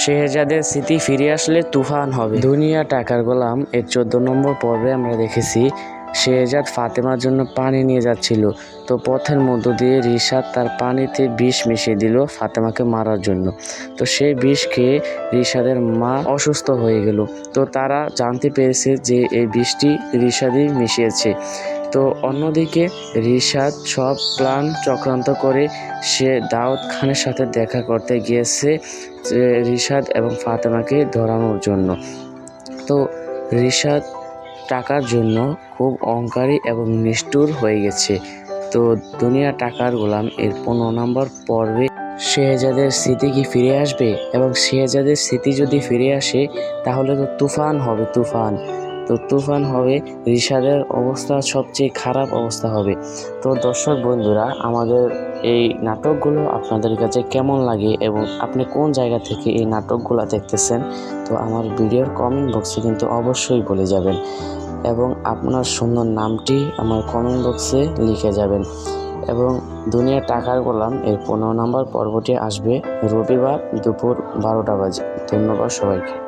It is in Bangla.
শেহজাদের স্মৃতি ফিরে আসলে তুফান হবে। দুনিয়া টাকার গোলাম এর 14 নম্বর পর্বে আমরা দেখেছি শেহজাদ ফাতেমার জন্য পানি নিয়ে যাচ্ছিল। তো পথের মধ্য দিয়ে রিশাদ তার পানিতে বিষ মিশিয়ে দিল ফাতেমাকে মারার জন্য। তো সেই বিষ খেয়ে রিশাদের মা অসুস্থ হয়ে গেল। তো তারা জানতে পেরেছে যে এই বিষটি রিশাদই মিশিয়েছে। তো অন্যদিকে রিশাদ সব প্ল্যান চক্রান্ত করে সে দাউদ খানের সাথে দেখা করতে গিয়েছে রিশাদ এবং ফাতেমাকে ধরানোর জন্য। তো রিশাদ টাকার জন্য খুব অহংকারী এবং নিষ্ঠুর হয়ে গেছে। তো দুনিয়া টাকার গোলাম এর 15 নম্বর পর্বে শেহজাদের স্মৃতি কি ফিরে আসবে? এবং শেহজাদের স্মৃতি যদি ফিরে আসে তাহলে তো তুফান হবে, তুফান। তো তুফান হবে, রিশাদের অবস্থা সবচেয়ে খারাপ অবস্থা হবে। তো দর্শক বন্ধুরা, আমাদের এই নাটকগুলো আপনাদের কাছে কেমন লাগে এবং আপনি কোন জায়গা থেকে এই নাটকগুলো দেখতেছেন, তো আমার ভিডিওর কমেন্ট বক্সে কিন্তু অবশ্যই বলে যাবেন এবং আপনার সুন্দর নামটি আমার কমেন্ট বক্সে লিখে যাবেন। এবং দুনিয়া টাকার গোলাম এর 15 নম্বর পর্বটি আসবে রবিবার দুপুর 12টা বাজে। ধন্যবাদ সবাইকে।